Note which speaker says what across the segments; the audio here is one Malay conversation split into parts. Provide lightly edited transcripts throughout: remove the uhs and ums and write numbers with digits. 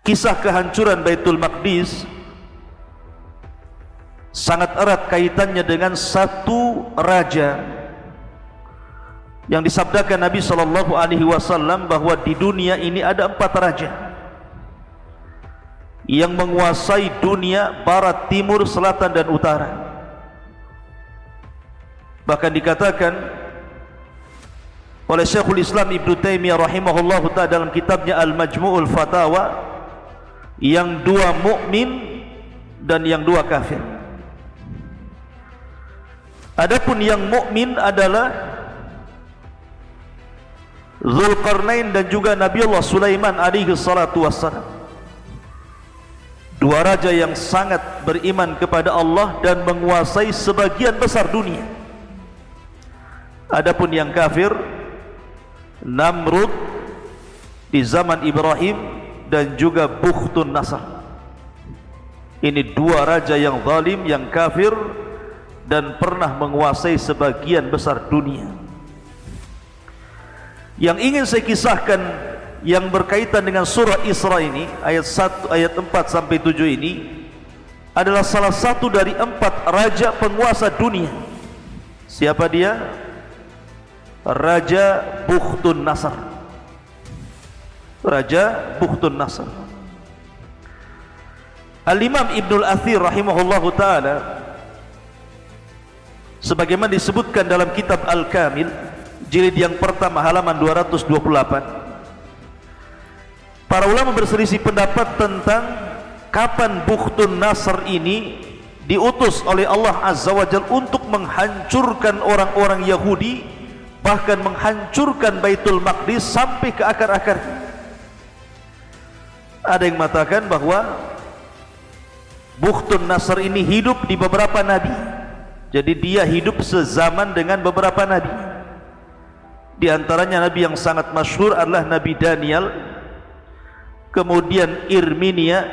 Speaker 1: kisah kehancuran Baitul Maqdis sangat erat kaitannya dengan satu raja yang disabdakan Nabi SAW bahwa di dunia ini ada 4 raja yang menguasai dunia barat, timur, selatan dan utara. Bahkan dikatakan oleh Syekhul Islam Ibnu Taimiyah rahimahullahu ta'ala dalam kitabnya Al-Majmu'ul Fatawa, yang 2 mukmin dan yang 2 kafir. Adapun yang mukmin adalah Dzulqarnain dan juga Nabiullah Sulaiman alaihi salatu wassalam, 2 raja yang sangat beriman kepada Allah dan menguasai sebagian besar dunia. Adapun yang kafir, Namrud di zaman Ibrahim dan juga Bukhtun Nasr. Ini 2 raja yang zalim, yang kafir dan pernah menguasai sebagian besar dunia. Yang ingin saya kisahkan yang berkaitan dengan surah Isra ini, ayat 1, ayat 4 sampai 7 ini adalah salah satu dari 4 raja penguasa dunia. Siapa dia? Raja Bukhtun Nasr. Raja Bukhtun Nasr. Al-Imam Ibnul Athir rahimahullahu ta'ala, sebagaimana disebutkan dalam kitab Al-Kamil jilid yang pertama halaman 228, para ulama berselisih pendapat tentang kapan Bukhtun Nasr ini diutus oleh Allah Azza wa Jalla untuk menghancurkan orang-orang Yahudi, bahkan menghancurkan Baitul Maqdis sampai ke akar-akarnya. Ada yang mengatakan bahwa Bukhtun Nasr ini hidup di beberapa nabi, jadi dia hidup sezaman dengan beberapa nabi. Di antaranya nabi yang sangat masyhur adalah Nabi Daniel, kemudian Irminia,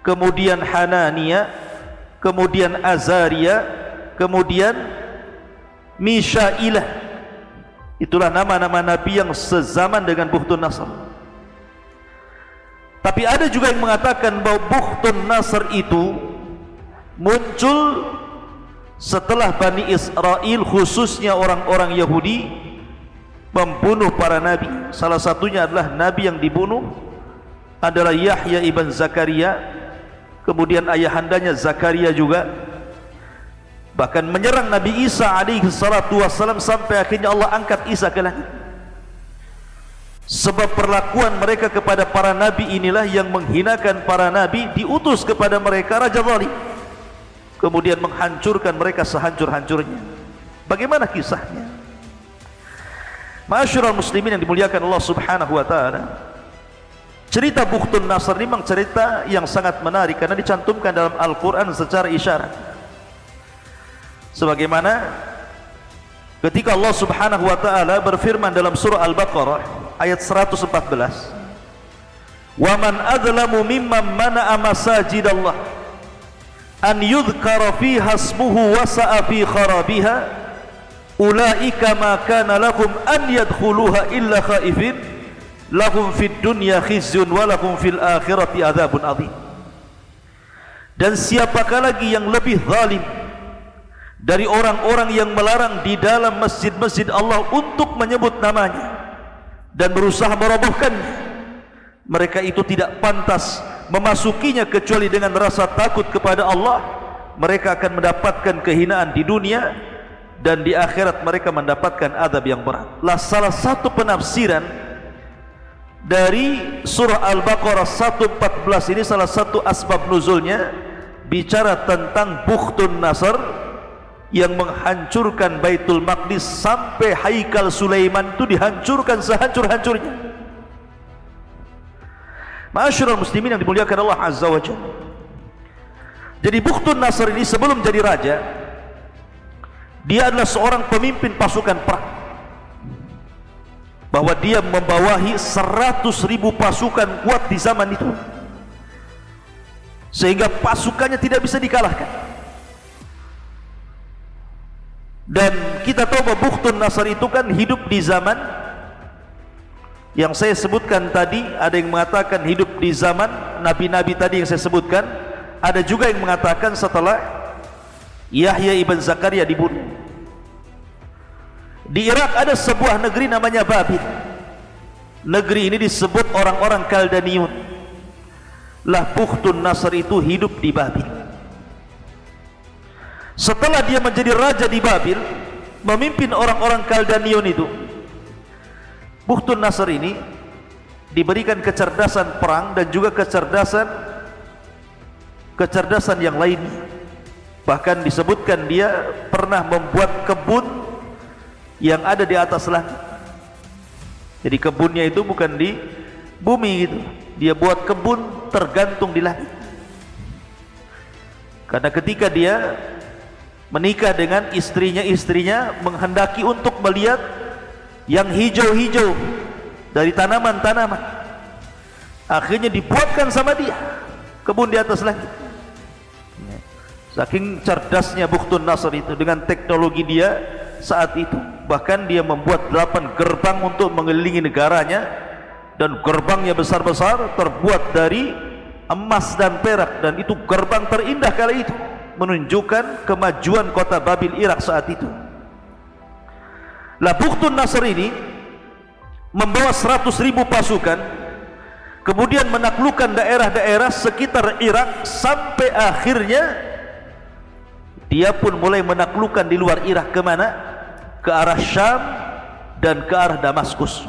Speaker 1: kemudian Hanania, kemudian Azaria, kemudian Misha'ilah. Itulah nama-nama nabi yang sezaman dengan Bukhtun Nasr. Tapi ada juga yang mengatakan bahwa Bukhtun Nasr itu muncul setelah Bani Israel, khususnya orang-orang Yahudi, membunuh para nabi. Salah satunya adalah nabi yang dibunuh adalah Yahya ibn Zakaria, kemudian ayahandanya Zakaria juga, bahkan menyerang Nabi Isa alaihi salatu wassalam sampai akhirnya Allah angkat Isa ke langit. Sebab perlakuan mereka kepada para nabi inilah yang menghinakan para nabi, diutus kepada mereka raja zalim, kemudian menghancurkan mereka sehancur-hancurnya. Bagaimana kisahnya? Ma'asyiral muslimin yang dimuliakan Allah Subhanahu wa taala, cerita Bukhtun Nasr ini memang cerita yang sangat menarik karena dicantumkan dalam Al-Qur'an secara isyarat. Sebagaimana ketika Allah Subhanahu wa taala berfirman dalam surah Al-Baqarah ayat 114, "Wa man adzlamu mimman mana'a masajidallah an yudhkara fiha ismuhu wa sa'a fi kharabiha ulaika ma kana lahum an yadkhuluha illa khaifin lahum fid dunya khizyun wa lahum fil akhirati adzabun adzim." Dan siapakah lagi yang lebih zalim dari orang-orang yang melarang di dalam masjid-masjid Allah untuk menyebut namanya dan berusaha merobohkannya? Mereka itu tidak pantas memasukinya kecuali dengan rasa takut kepada Allah. Mereka akan mendapatkan kehinaan di dunia dan di akhirat mereka mendapatkan azab yang berat. Lah salah satu penafsiran dari surah Al-Baqarah 114 ini, salah satu asbab nuzulnya bicara tentang Bukhtun Nasr yang menghancurkan Baitul Maqdis sampai Haikal Sulaiman itu dihancurkan sehancur-hancurnya. Ma'asyiral muslimin yang dimuliakan Allah Azza wa Jalla, jadi Bukhtun Nasr ini sebelum jadi raja, dia adalah seorang pemimpin pasukan perang, bahwa dia membawahi 100.000 pasukan kuat di zaman itu, sehingga pasukannya tidak bisa dikalahkan. Dan kita tahu bahwa Bukhtun Nasr itu kan hidup di zaman Yang saya sebutkan tadi, ada yang mengatakan hidup di zaman nabi-nabi tadi yang saya sebutkan, ada juga yang mengatakan setelah Yahya ibn Zakaria dibunuh. Di Irak ada sebuah negeri namanya Babil. Negeri ini disebut orang-orang Kaldaniun. Lah Bukhtun Nasr itu hidup di Babil. Setelah dia menjadi raja di Babil, memimpin orang-orang Kaldaniun itu, Bukhtun Nasr ini diberikan kecerdasan perang dan juga kecerdasan yang lain. Bahkan disebutkan dia pernah membuat kebun yang ada di atas langit. Jadi kebunnya itu bukan di bumi gitu, dia buat kebun tergantung di langit. Karena ketika dia menikah dengan istrinya menghendaki untuk melihat yang hijau-hijau dari tanaman-tanaman, akhirnya dibuatkan sama dia kebun di atas langit. Saking cerdasnya Bukhtun Nasr itu dengan teknologi dia saat itu. Bahkan dia membuat 8 gerbang untuk mengelilingi negaranya, dan gerbangnya besar-besar, terbuat dari emas dan perak, dan itu gerbang terindah kali itu, menunjukkan kemajuan kota Babil Irak saat itu. Lah Bukhtun Nasr ini membawa 100.000 pasukan, kemudian menaklukkan daerah-daerah sekitar Irak, sampai akhirnya dia pun mulai menaklukkan di luar Irak. Kemana? Ke arah Syam dan ke arah Damaskus.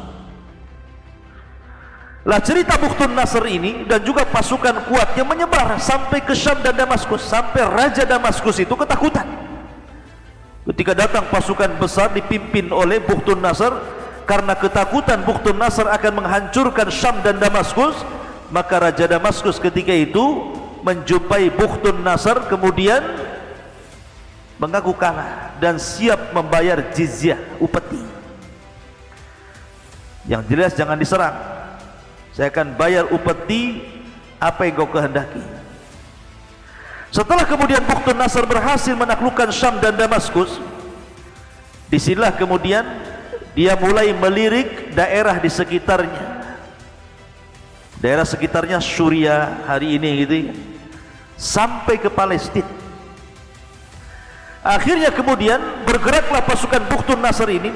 Speaker 1: Lah cerita Bukhtun Nasr ini dan juga pasukan kuatnya menyebar sampai ke Syam dan Damaskus, sampai Raja Damaskus itu ketakutan ketika datang pasukan besar dipimpin oleh Bukhtun Nasr. Karena ketakutan Bukhtun Nasr akan menghancurkan Syam dan Damaskus, maka Raja Damaskus ketika itu menjumpai Bukhtun Nasr, kemudian mengaku kalah dan siap membayar jizyah, upeti. Yang jelas jangan diserang, saya akan bayar upeti apa yang kau kehendaki. Setelah kemudian Bukhtun Nasr berhasil menaklukkan Syam dan Damaskus, disinilah kemudian dia mulai melirik daerah di sekitarnya, daerah sekitarnya Suriah hari ini gitu ya, sampai ke Palestina. Akhirnya kemudian bergeraklah pasukan Bukhtun Nasr ini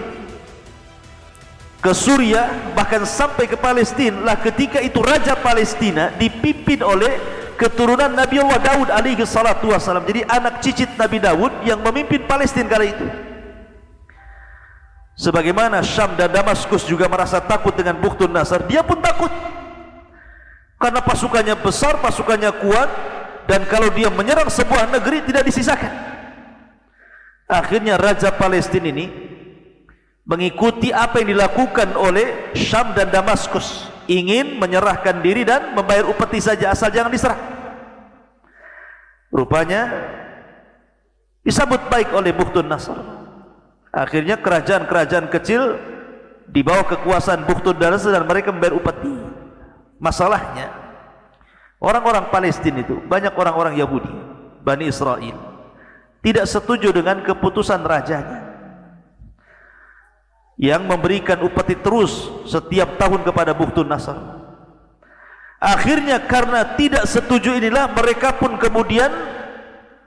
Speaker 1: ke Suriah, bahkan sampai ke Palestina. Lah ketika itu Raja Palestina dipimpin oleh keturunan Nabi Allah Daud alaihi salatu wassalam. Jadi anak cicit Nabi Daud yang memimpin Palestina kala itu. Sebagaimana Syam dan Damaskus juga merasa takut dengan Bukhtun Nasr, dia pun takut karena pasukannya besar, pasukannya kuat, dan kalau dia menyerang sebuah negeri tidak disisakan. Akhirnya Raja Palestina ini mengikuti apa yang dilakukan oleh Syam dan Damaskus, ingin menyerahkan diri dan membayar upeti saja, asal jangan diserang. Rupanya disambut baik oleh Bukhtun Nasr. Akhirnya kerajaan-kerajaan kecil di bawah kekuasaan Bukhtun Nasr dan mereka membayar upeti. Masalahnya orang-orang Palestina itu banyak orang-orang Yahudi, Bani Israel, tidak setuju dengan keputusan rajanya yang memberikan upeti terus setiap tahun kepada Bukhtun Nasr. Akhirnya karena tidak setuju inilah mereka pun kemudian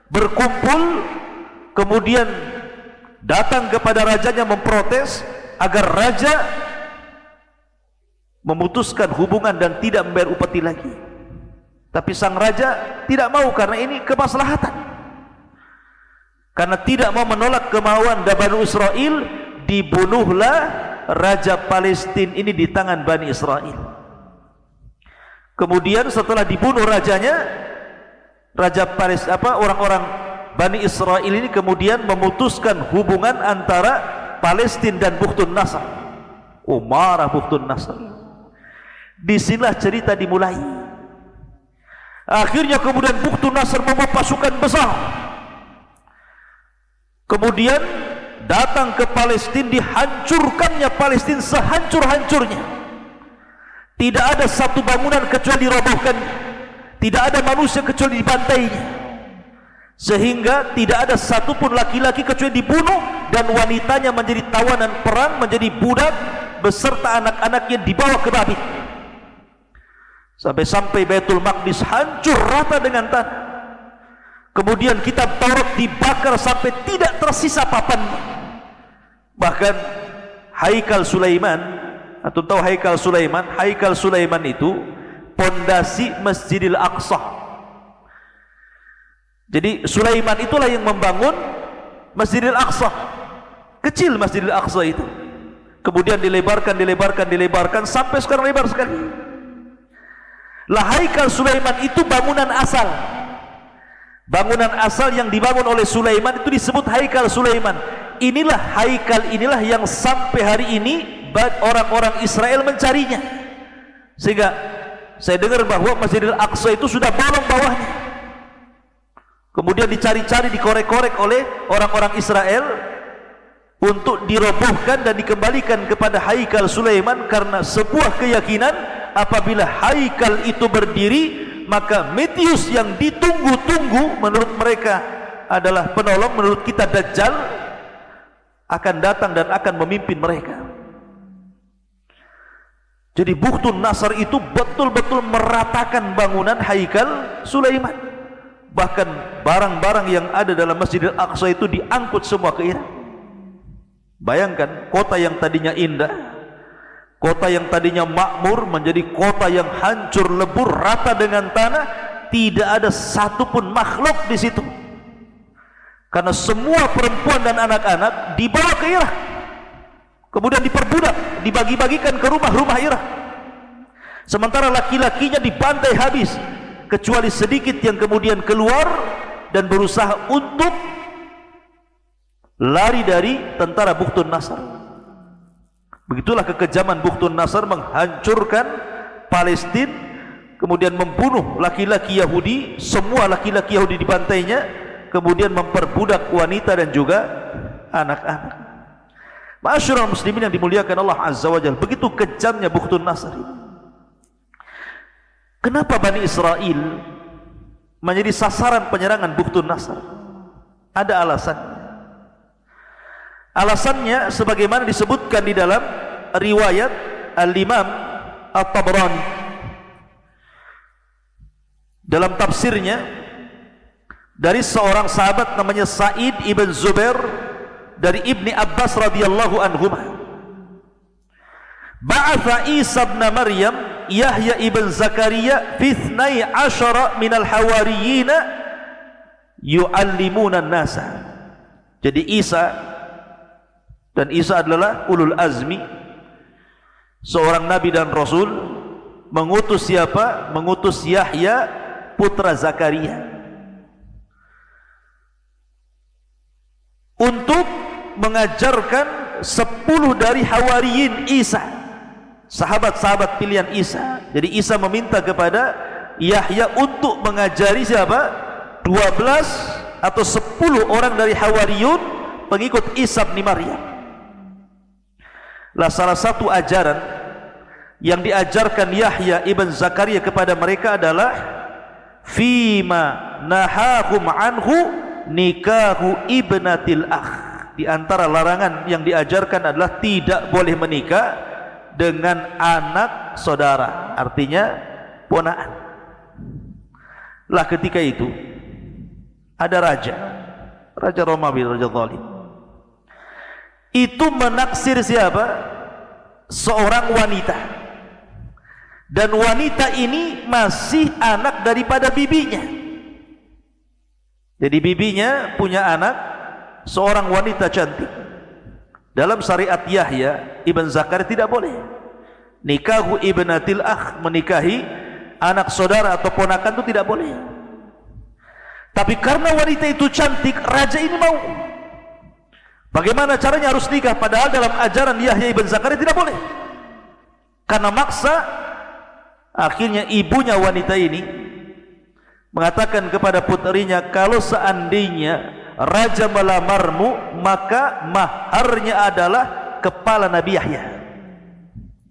Speaker 1: berkumpul, kemudian datang kepada rajanya memprotes agar raja memutuskan hubungan dan tidak membayar upeti lagi. Tapi sang raja tidak mau karena ini kemaslahatan. Karena tidak mau menolak kemauan Bani Israel, dibunuhlah Raja Palestina ini di tangan Bani Israel. Kemudian setelah dibunuh rajanya, Raja Palestina, orang-orang Bani Israel ini kemudian memutuskan hubungan antara Palestina dan Bukhtun Nasr. Marah Bukhtun Nasr. Disinilah cerita dimulai. Akhirnya kemudian Bukhtun Nasr membawa pasukan besar, kemudian datang ke Palestina, dihancurkannya Palestina sehancur-hancurnya. Tidak ada satu bangunan kecuali dirobohkan, tidak ada manusia kecuali dibantainya, sehingga tidak ada satupun laki-laki kecuali dibunuh, dan wanitanya menjadi tawanan perang, menjadi budak, beserta anak-anaknya dibawa ke Babil. Sampai-sampai Baitul Maqdis hancur rata dengan tanah. Kemudian kitab Taurat dibakar sampai tidak tersisa papannya. Bahkan Haikal Sulaiman, atau tahu Haikal Sulaiman? Haikal Sulaiman itu pondasi Masjidil Aqsa. Jadi Sulaiman itulah yang membangun Masjidil Aqsa. Kecil Masjidil Aqsa itu. Kemudian dilebarkan sampai sekarang lebar sekali. Lah Haikal Sulaiman itu bangunan asal. Bangunan asal yang dibangun oleh Sulaiman itu disebut Haikal Sulaiman. Inilah haikal, inilah yang sampai hari ini orang-orang Israel mencarinya. Sehingga saya dengar bahwa Masjidil Aqsa itu sudah bolong bawahnya. Kemudian dicari-cari, dikorek-korek oleh orang-orang Israel untuk dirobohkan dan dikembalikan kepada Haikal Sulaiman, karena sebuah keyakinan apabila haikal itu berdiri, maka Metius yang ditunggu-tunggu menurut mereka adalah penolong, menurut kita Dajjal, akan datang dan akan memimpin mereka. Jadi Bukhtun Nasr itu betul-betul meratakan bangunan Haikal Sulaiman. Bahkan barang-barang yang ada dalam Masjidil Aqsa itu diangkut semua ke Irak. Bayangkan, kota yang tadinya indah, kota yang tadinya makmur menjadi kota yang hancur lebur rata dengan tanah. Tidak ada satupun makhluk di situ, karena semua perempuan dan anak-anak dibawa ke Irak, kemudian diperbudak, dibagi-bagikan ke rumah-rumah Irak. Sementara laki-lakinya dibantai habis, kecuali sedikit yang kemudian keluar dan berusaha untuk lari dari tentara Bukhtun Nasr. Begitulah kekejaman Bukhtun Nasr menghancurkan Palestina, kemudian membunuh laki-laki Yahudi, semua laki-laki Yahudi dibantainya, kemudian memperbudak wanita dan juga anak-anak. Ma'asyiral muslimin yang dimuliakan Allah Azza wa Jalla, begitu kejamnya Bukhtun Nasr. Kenapa Bani Israel menjadi sasaran penyerangan Bukhtun Nasr? Ada alasannya. Alasannya sebagaimana disebutkan di dalam riwayat Al-Imam At-Tabrani dalam tafsirnya dari seorang sahabat namanya Sa'id ibn Zubair dari Ibni Abbas radhiyallahu anhuma. Ba'atha Isa ibn Maryam Yahya ibn Zakaria fi 12 minal hawariyina yu'allimuna an-nasa. Jadi Isa, dan Isa adalah ulul azmi, seorang nabi dan rasul, mengutus siapa? Mengutus Yahya putra Zakaria untuk mengajarkan 10 dari hawariyin Isa, sahabat-sahabat pilihan Isa. Jadi Isa meminta kepada Yahya untuk mengajari siapa? 12 atau 10 orang dari hawariyun pengikut Isa bin Maryam. Lah salah satu ajaran yang diajarkan Yahya ibn Zakaria kepada mereka adalah fima nahahum anhu nikahu ibnatil akh. Di antara larangan yang diajarkan adalah tidak boleh menikah dengan anak saudara, artinya ponakan. Lah ketika itu ada Raja Romawi, Raja Zalim. Itu menaksir siapa? Seorang wanita, dan wanita ini masih anak daripada bibinya. Jadi bibinya punya anak, seorang wanita cantik. Dalam syariat Yahya ibn Zakaria tidak boleh nikahu ibnatil akh, menikahi anak saudara atau ponakan itu tidak boleh. Tapi karena wanita itu cantik, raja ini mau. Bagaimana caranya harus nikah? Padahal dalam ajaran Yahya ibn Zakaria tidak boleh. Karena maksa, akhirnya ibunya wanita ini mengatakan kepada puterinya, kalau seandainya raja melamarmu, maka maharnya adalah kepala Nabi Yahya.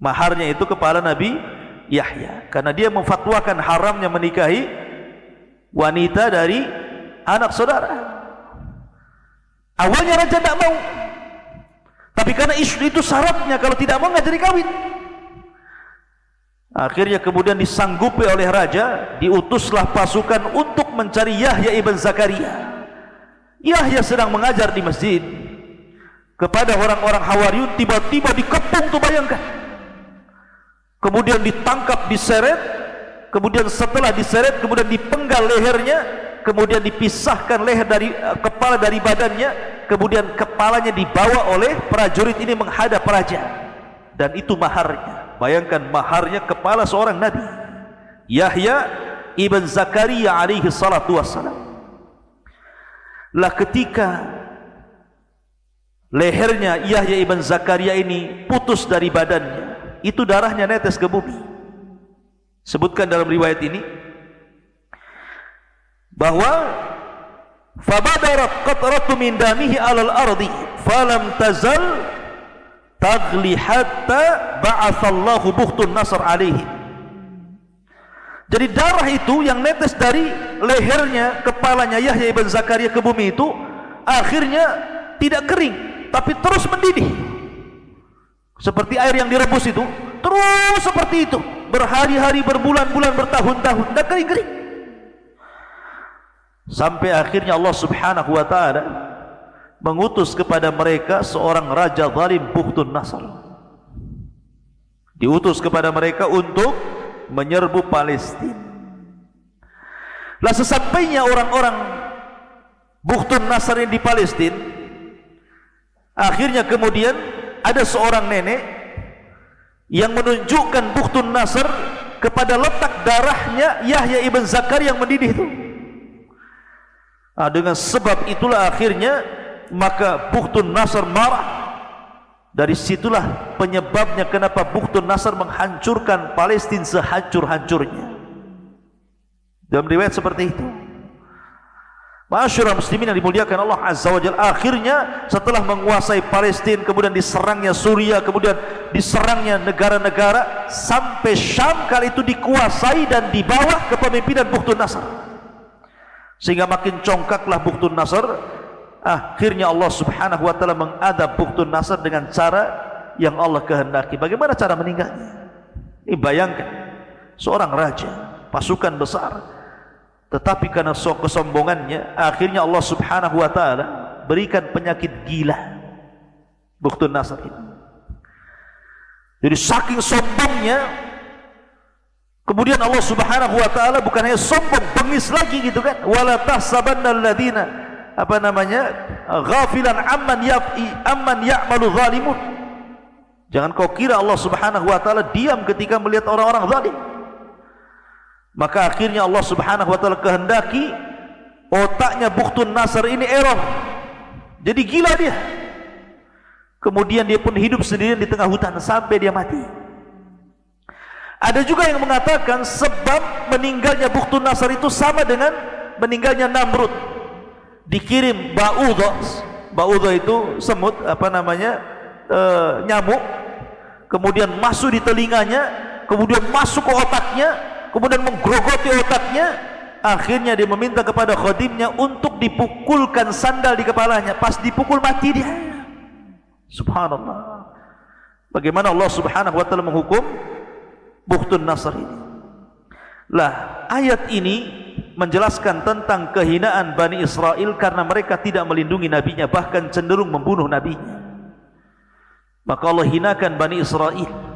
Speaker 1: Maharnya itu kepala Nabi Yahya, karena dia memfatwakan haramnya menikahi wanita dari anak saudara. Awalnya raja tidak mau, Tapi karena itu syaratnya, kalau tidak mau nggak jadi kawin. Akhirnya kemudian disanggupi oleh raja, diutuslah pasukan untuk mencari Yahya ibn Zakaria. Yahya sedang mengajar di masjid kepada orang-orang Hawariyun, tiba-tiba dikepung tuh, bayangkan. Kemudian ditangkap, diseret, kemudian setelah diseret kemudian dipenggal lehernya, kemudian dipisahkan leher dari kepala dari badannya, kemudian kepalanya dibawa oleh prajurit ini menghadap raja, dan itu maharnya. Bayangkan, maharnya kepala seorang nabi, Yahya ibn Zakaria alaihi salatu wassalam. Lah ketika lehernya Yahya ibn Zakaria ini putus dari badannya, itu darahnya netes ke bumi. Sebutkan dalam riwayat ini bahwa fabadarat qatratu min damihi alal ardi falam tazal taghli hatta ba'athallahu Bukhtun Nasr alaihi. Jadi darah itu yang netes dari lehernya, kepalanya Yahya ibn Zakaria ke bumi itu akhirnya tidak kering, tapi terus mendidih seperti air yang direbus itu, terus seperti itu berhari-hari, berbulan-bulan, bertahun-tahun, tidak kering-kering, sampai akhirnya Allah subhanahu wa ta'ala mengutus kepada mereka seorang raja zalim, Bukhtun Nasr. Diutus kepada mereka untuk menyerbu Palestina. Lah sesampainya orang-orang Bukhtun Nasr di Palestina, akhirnya kemudian ada seorang nenek yang menunjukkan Bukhtun Nasr kepada letak darahnya Yahya ibn Zakaria yang mendidih itu. Dengan sebab itulah akhirnya maka Bukhtun Nasr marah. Dari situlah penyebabnya kenapa Bukhtun Nasr menghancurkan Palestina sehancur-hancurnya. Dalam riwayat seperti itu. Ma'asyiral muslimin yang dimuliakan Allah Azza wa Jalla, akhirnya setelah menguasai Palestina, kemudian diserangnya Suria, kemudian diserangnya negara-negara, sampai Syam kali itu dikuasai dan di bawah kepemimpinan Bukhtun Nasr. Sehingga makin congkaklah Bukhtun Nasr. Akhirnya Allah subhanahu wa ta'ala mengadab Bukhtun Nasr dengan cara yang Allah kehendaki. Bagaimana cara meninggalnya? Ini bayangkan, seorang raja, pasukan besar, tetapi karena kesombongannya, akhirnya Allah subhanahu wa ta'ala berikan penyakit gila Bukhtun Nasr ini. Jadi saking sombongnya, kemudian Allah subhanahu wa ta'ala bukan hanya sombong, bengis lagi gitu kan. Wala tahsabanna alladhina ghafilan amman ya'malu zalimun. Jangan kau kira Allah subhanahu wa ta'ala diam ketika melihat orang-orang zalim. Maka akhirnya Allah subhanahu wa ta'ala kehendaki otaknya Bukhtun Nasr ini error, jadi gila dia. Kemudian dia pun hidup sendirian di tengah hutan sampai dia mati. Ada juga yang mengatakan sebab meninggalnya Bukhtun Nasr itu sama dengan meninggalnya Namrud. Dikirim ba'udha itu semut, nyamuk, kemudian masuk di telinganya, kemudian masuk ke otaknya, kemudian menggerogoti otaknya. Akhirnya dia meminta kepada khadimnya untuk dipukulkan sandal di kepalanya. Pas dipukul mati dia. Subhanallah. Bagaimana Allah subhanahu wa ta'ala menghukum Bukhtun Nasr ini. Lah, ayat ini menjelaskan tentang kehinaan Bani Israel karena mereka tidak melindungi nabinya, bahkan cenderung membunuh nabinya. Maka Allah hinakan Bani Israel.